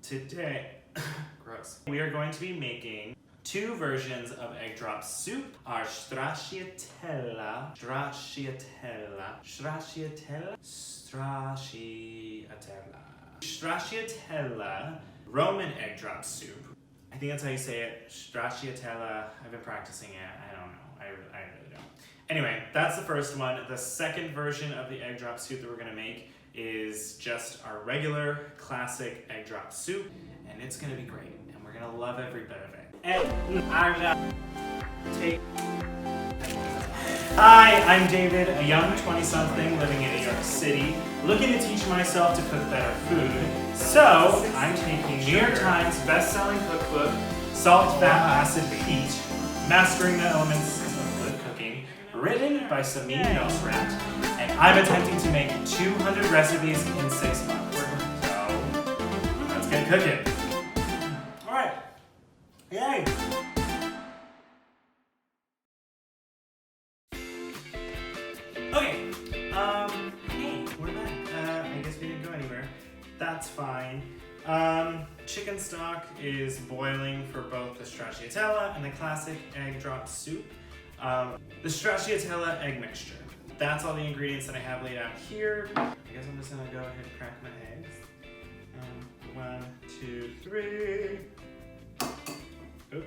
Today, gross. We are going to be making two versions of egg drop soup. Our stratiatella Roman egg drop soup. I think that's how you say it. Stratiatella. I've been practicing it. I don't know. I really don't. Anyway, that's the first one. The second version of the egg drop soup that we're gonna make is just our regular classic egg drop soup, and it's gonna be great, and we're gonna love every bit of it. Hi, I'm David, a young 20-something living in New York City, looking to teach myself to cook better food. So I'm taking New York Times best-selling cookbook, Salt, Fat, Acid, Heat, Mastering the Elements of Good Cooking, written by Samin Nosrat, and I'm attempting to make 200 recipes in 6 months. So let's get cooking. All right, yay! Okay, hey, we're back. I guess we didn't go anywhere. That's fine. Chicken stock is boiling for both the stracciatella and the classic egg drop soup. The stracciatella egg mixture. That's all the ingredients that I have laid out here. I guess I'm just gonna go ahead and crack my eggs. 1, 2, 3. Oop.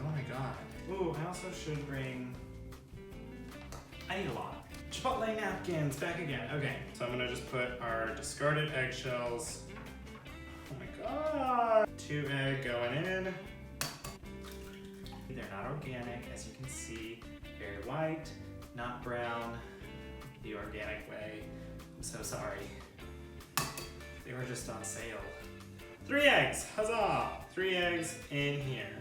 Oh my god. Ooh, I also should bring... I need a lot. Chipotle napkins, back again. Okay, so I'm gonna just put our discarded eggshells. Oh my god. 2 egg going in. They're not organic, as you can see. Very white, not brown, the organic way. I'm so sorry. They were just on sale. 3 eggs, huzzah! 3 eggs in here.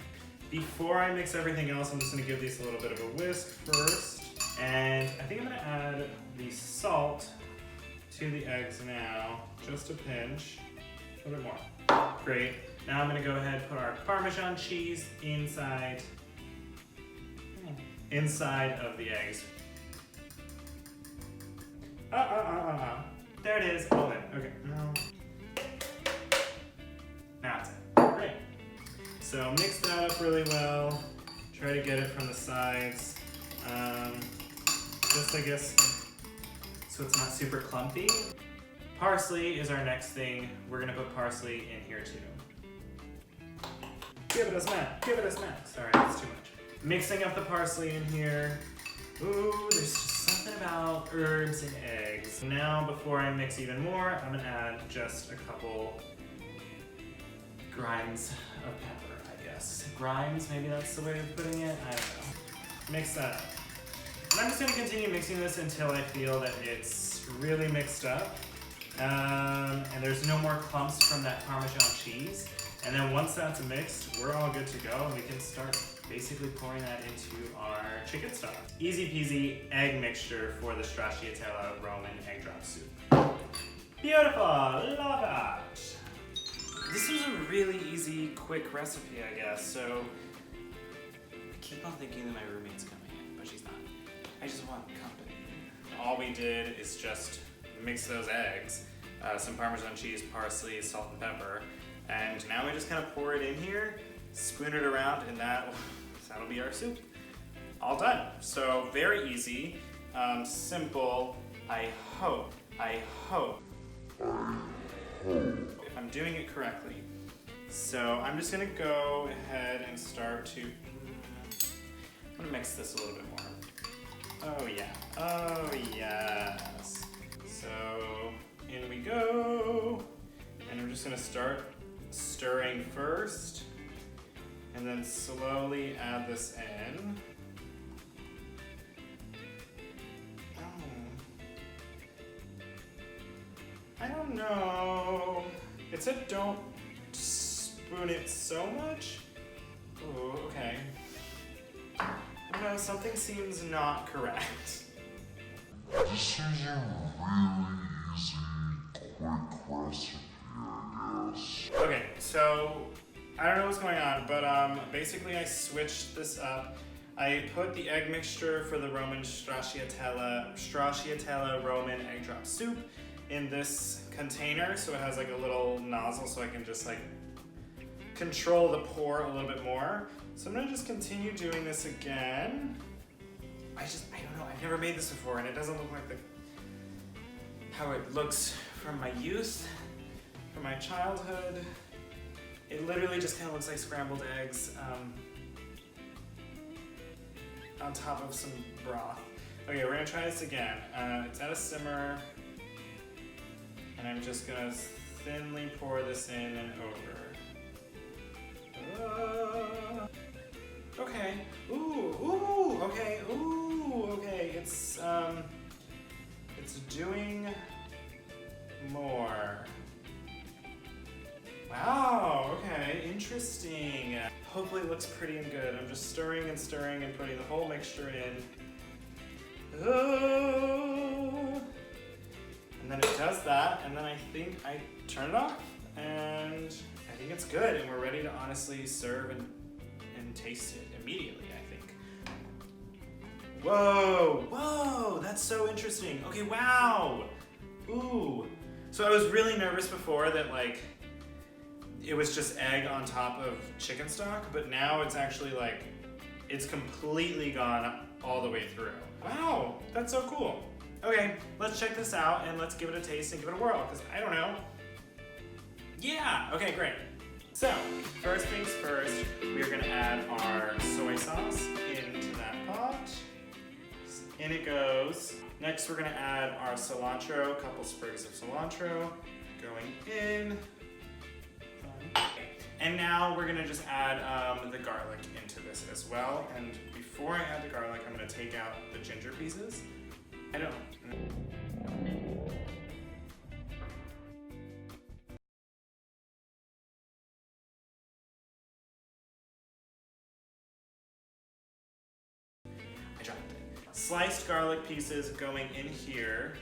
Before I mix everything else, I'm just gonna give these a little bit of a whisk first. And I think I'm gonna add the salt to the eggs now, just a pinch, a little bit more. Great. Now I'm gonna go ahead and put our Parmesan cheese inside of the eggs. There it is, all in. Okay, now it's in. Great. So mix that up really well. Try to get it from the sides. Just I guess, so it's not super clumpy. Parsley is our next thing. We're gonna put parsley in here too. Give it a smack, give it a smack. Sorry, that's too much. Mixing up the parsley in here. Ooh, there's just something about herbs and eggs. Now, before I mix even more, I'm gonna add just a couple grinds of pepper, I guess. Grinds, maybe that's the way of putting it, I don't know. Mix that up. And I'm just gonna continue mixing this until I feel that it's really mixed up. And there's no more clumps from that Parmesan cheese. And then once that's mixed, we're all good to go, and we can start basically pouring that into our chicken stock. Easy peasy egg mixture for the stracciatella Roman egg drop soup. Beautiful, love it. This was a really easy, quick recipe, I guess. So I keep on thinking that my roommate's coming in, but she's not. I just want company. All we did is just mix those eggs, some Parmesan cheese, parsley, salt, and pepper, and now we just kind of pour it in here, spoon it around, and that'll be our soup. All done. So very easy, simple. I hope if I'm doing it correctly. So I'm just gonna go ahead and start to, I'm gonna mix this a little bit more. Oh yeah, oh yes. So in we go. And I'm just gonna start stirring first, and then slowly add this in. I don't know. It said don't spoon it so much. Oh, okay. No, something seems not correct. This is a really easy, quick recipe, I guess. Okay, so I don't know what's going on, but basically I switched this up. I put the egg mixture for the Roman stracciatella Roman egg drop soup in this container, so it has like a little nozzle so I can just like control the pour a little bit more. So I'm gonna just continue doing this again. I don't know, I've never made this before and it doesn't look like how it looks from my youth, from my childhood. It literally just kind of looks like scrambled eggs on top of some broth. Okay, we're gonna try this again. It's at a simmer, and I'm just gonna thinly pour this in and over. Okay. Ooh, okay, okay. It's doing more. Wow, okay, interesting. Hopefully it looks pretty and good. I'm just stirring and stirring and putting the whole mixture in. Oh. And then it does that, and then I think I turn it off, and I think it's good, and we're ready to honestly serve and taste it immediately, I think. Whoa, that's so interesting. Okay, wow. Ooh. So I was really nervous before that like, it was just egg on top of chicken stock, but now it's actually like, it's completely gone all the way through. Wow, that's so cool. Okay, let's check this out and let's give it a taste and give it a whirl, because I don't know. Yeah, okay, great. So, first things first, we're gonna add our soy sauce into that pot. In it goes. Next, we're gonna add our cilantro, a couple sprigs of cilantro going in. And now we're gonna just add the garlic into this as well. And before I add the garlic, I'm gonna take out the ginger pieces. I dropped it. Sliced garlic pieces going in here.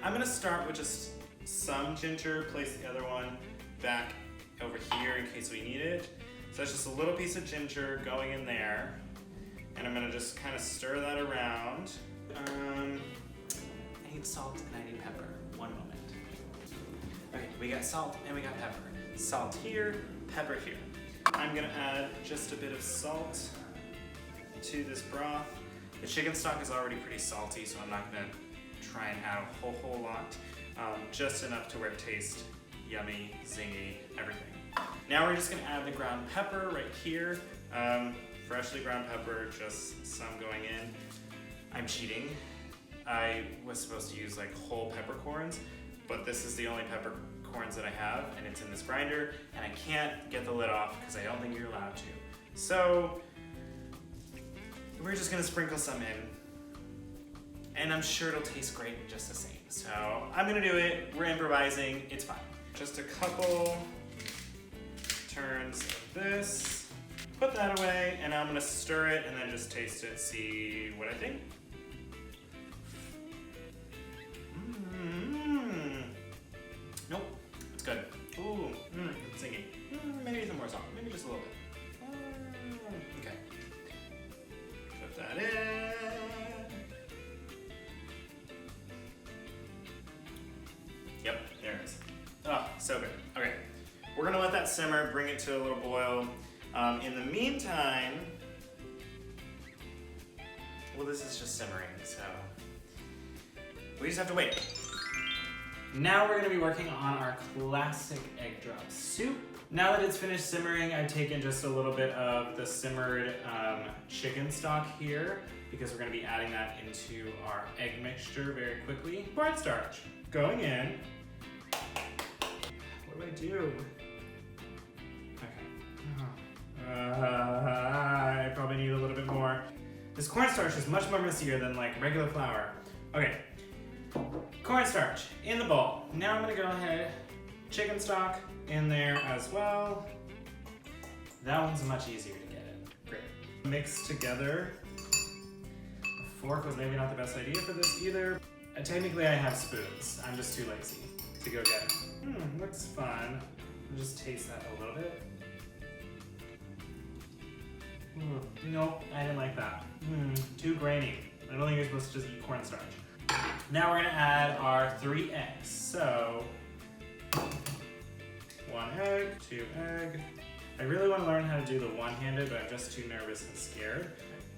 I'm gonna start with just some ginger, place the other one back over here in case we need it. So that's just a little piece of ginger going in there. And I'm gonna just kind of stir that around. I need salt and I need pepper. One moment. Okay, we got salt and we got pepper. Salt here, pepper here. I'm gonna add just a bit of salt to this broth. The chicken stock is already pretty salty, so I'm not gonna try and add a whole lot. Just enough to where it tastes yummy, zingy, everything. Now we're just gonna add the ground pepper right here. Freshly ground pepper, just some going in. I'm cheating. I was supposed to use like whole peppercorns, but this is the only peppercorns that I have, and it's in this grinder, and I can't get the lid off because I don't think you're allowed to. So we're just gonna sprinkle some in, and I'm sure it'll taste great just the same. So I'm gonna do it, we're improvising, it's fine. Just a couple turns of this. Put that away, and I'm gonna stir it and then just taste it, see what I think. Nope, it's good. Ooh, it's zingy. Maybe some more salt, maybe just a little bit. Okay. Put that in. Yep, there it is. Oh, so good. Okay, we're gonna let that simmer, bring it to a little boil. In the meantime, well, this is just simmering, so we just have to wait. Now we're gonna be working on our classic egg drop soup. Now that it's finished simmering, I've taken just a little bit of the simmered chicken stock here because we're gonna be adding that into our egg mixture very quickly. Cornstarch going in. What do? I probably need a little bit more. This cornstarch is much more messier than like regular flour. Okay, cornstarch in the bowl. Now I'm gonna go ahead, chicken stock in there as well. That one's much easier to get in. Great. Mix together. A fork was maybe not the best idea for this either. Technically I have spoons. I'm just too lazy to go get it. Looks fun. I'll just taste that a little bit. Nope, I didn't like that. Too grainy. I don't think you're supposed to just eat cornstarch. Now we're gonna add our 3 eggs. So, 1 egg, 2 egg. I really want to learn how to do the one-handed, but I'm just too nervous and scared.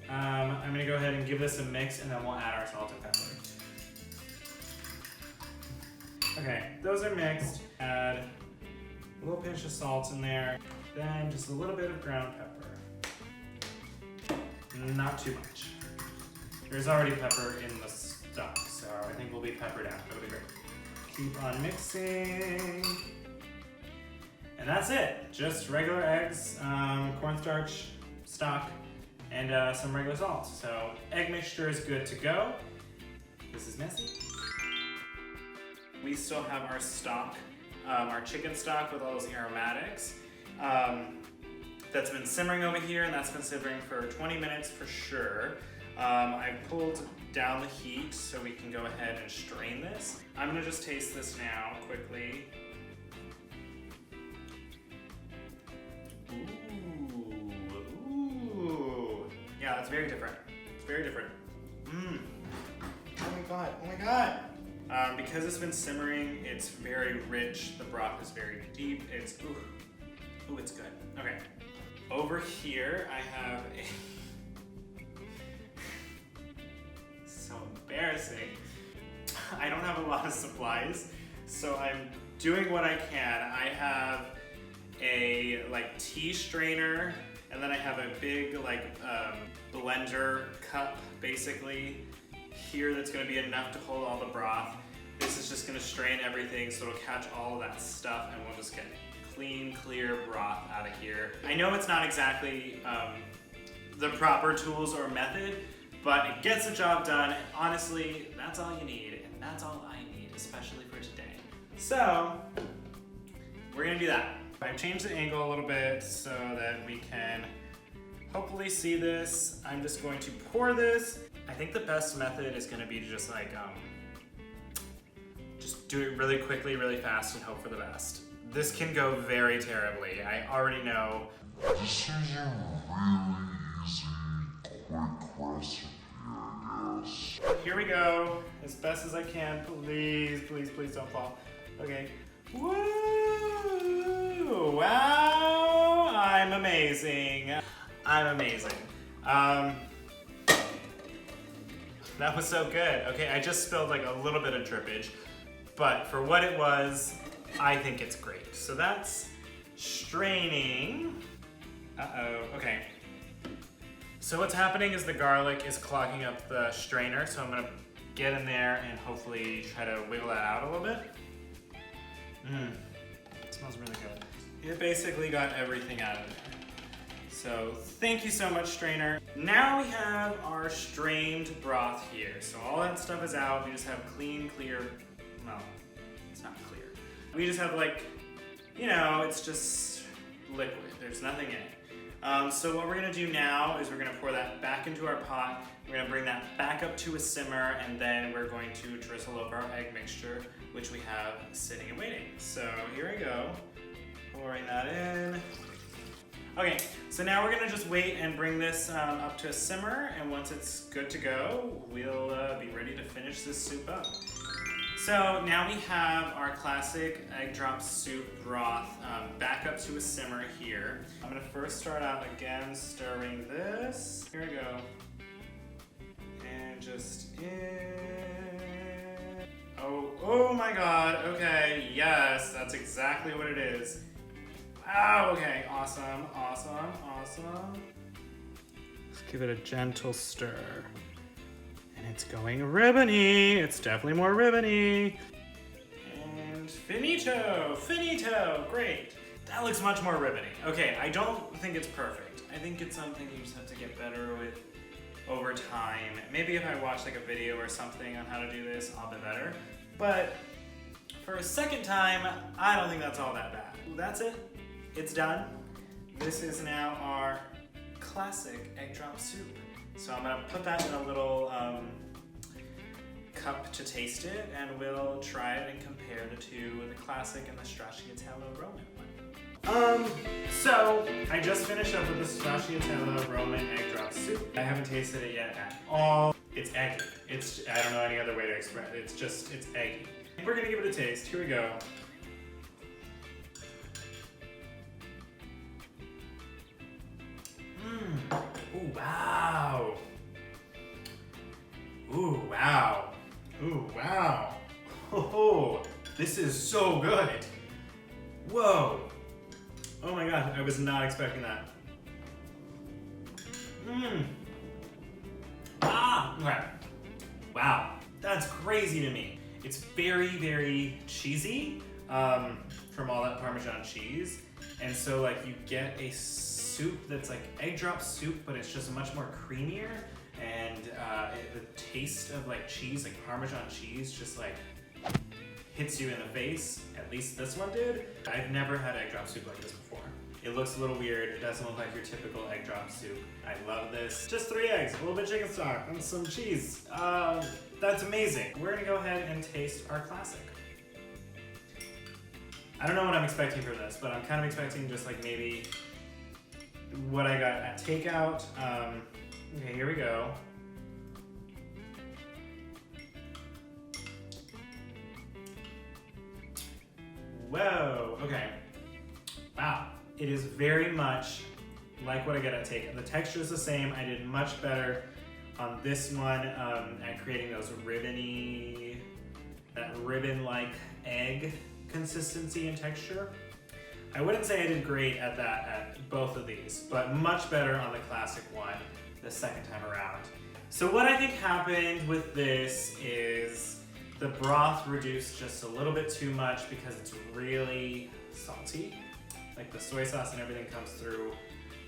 I'm gonna go ahead and give this a mix, and then we'll add our salt and pepper. Okay, those are mixed. Add a little pinch of salt in there, then just a little bit of ground pepper. Not too much. There's already pepper in the stock, so I think we'll be peppered out. That'll be great. Keep on mixing. And that's it. Just regular eggs, cornstarch, stock, and some regular salt. So egg mixture is good to go. This is messy. We still have our stock, our chicken stock with all those aromatics. That's been simmering over here, and that's been simmering for 20 minutes for sure. I pulled down the heat so we can go ahead and strain this. I'm gonna just taste this now quickly. Ooh. Yeah, it's very different. It's very different. Oh my god, oh my god. Because it's been simmering, it's very rich. The broth is very deep. It's, ooh, it's good. Okay. Over here, I have a, so embarrassing. I don't have a lot of supplies, so I'm doing what I can. I have a tea strainer, and then I have a big blender cup basically here that's going to be enough to hold all the broth. This is just going to strain everything so it'll catch all of that stuff, and we'll just get clean, clear broth out of here. I know it's not exactly the proper tools or method, but it gets the job done. Honestly, that's all you need, and that's all I need, especially for today. So we're going to do that. I've changed the angle a little bit so that we can hopefully see this. I'm just going to pour this. I think the best method is going to be to just just do it really quickly, really fast, and hope for the best. This can go very terribly. I already know. This is a really easy, quick recipe, I guess. Here we go, as best as I can. Please, please, please don't fall. Okay. Woo! Wow! I'm amazing. I'm amazing. That was so good. Okay, I just spilled a little bit of drippage, but for what it was, I think it's great. So that's straining. Okay. So what's happening is the garlic is clogging up the strainer, so I'm gonna get in there and hopefully try to wiggle that out a little bit. It smells really good. It basically got everything out of there. So thank you so much, strainer. Now we have our strained broth here. So all that stuff is out. We just have clean, clear, well, it's not clear. We just have it's just liquid. There's nothing in it. So what we're gonna do now is we're gonna pour that back into our pot. We're gonna bring that back up to a simmer, and then we're going to drizzle over our egg mixture, which we have sitting and waiting. So here we go, pouring that in. Okay, so now we're gonna just wait and bring this up to a simmer, and once it's good to go, we'll be ready to finish this soup up. So now we have our classic egg drop soup broth back up to a simmer here. I'm gonna first start out again stirring this. Here we go. And just in. Oh my god, okay, yes, that's exactly what it is. Wow, okay, awesome, awesome, awesome. Let's give it a gentle stir. And it's going ribbony. It's definitely more ribbony. And finito, finito, great. That looks much more ribbony. Okay, I don't think it's perfect. I think it's something you just have to get better with over time. Maybe if I watch a video or something on how to do this, I'll be better. But for a second time, I don't think that's all that bad. That's it. It's done. This is now our classic egg drop soup. So I'm gonna put that in a little cup to taste it, and we'll try it and compare the two, the classic and the Stratiatella Roman one. So I just finished up with the Stratiatella Roman egg drop soup. I haven't tasted it yet at all. It's eggy. I don't know any other way to express it. It's eggy. We're gonna give it a taste. Here we go. Ooh, wow. Ooh, wow. Ooh, wow. Oh, this is so good. Whoa. Oh my gosh, I was not expecting that. Okay. Wow, that's crazy to me. It's very, very cheesy from all that Parmesan cheese. And so like you get a soup that's like egg drop soup, but it's just much more creamier. And the taste of like cheese, like Parmesan cheese, just like hits you in the face. At least this one did. I've never had egg drop soup like this before. It looks a little weird. It doesn't look like your typical egg drop soup. I love this. Just 3 eggs, a little bit of chicken stock, and some cheese. That's amazing. We're gonna go ahead and taste our classic. I don't know what I'm expecting from this, but I'm kind of expecting just like maybe what I got at takeout. Okay, here we go. Whoa, okay. Wow. It is very much like what I get at takeout. The texture is the same. I did much better on this one at creating those that ribbon-like egg consistency and texture. I wouldn't say I did great at that at both of these, but much better on the classic one the second time around. So what I think happened with this is the broth reduced just a little bit too much because it's really salty. Like the soy sauce and everything comes through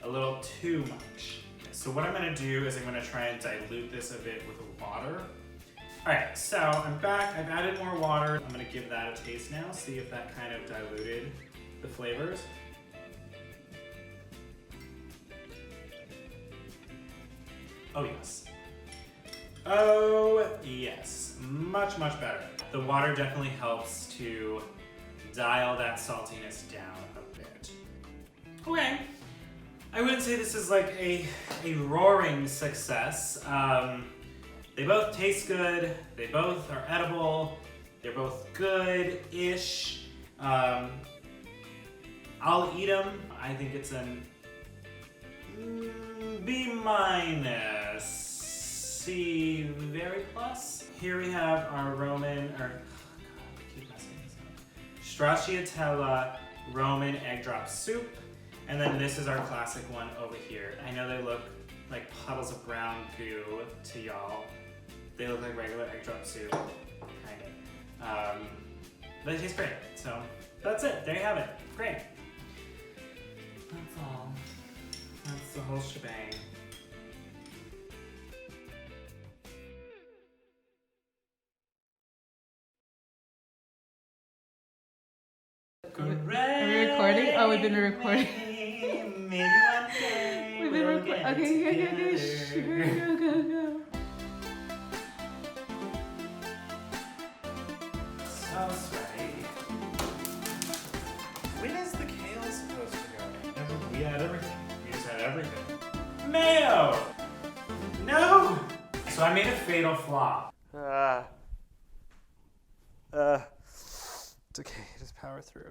a little too much. So what I'm gonna do is I'm gonna try and dilute this a bit with water. All right, so I'm back. I've added more water. I'm gonna give that a taste now, see if that kind of diluted the flavors. Oh yes. Oh yes, much, much better. The water definitely helps to dial that saltiness down a bit. Okay. I wouldn't say this is like a roaring success. They both taste good. They both are edible. They're both good-ish. I'll eat them. I think it's an B-, C very plus. Here we have our Stratiatella Roman egg drop soup. And then this is our classic one over here. I know they look like puddles of brown goo to y'all. They look like regular egg drop soup, kind of. But it tastes great. So that's it. There you have it. Great. That's all. That's the whole shebang. Are we recording? Oh, we've been recording. Maybe one day We've been recording. Okay, sure, go. So sweaty. When is the kale supposed to go? We had everything. We just had everything. Mayo! No! So I made a fatal flaw. It's okay. Just power through.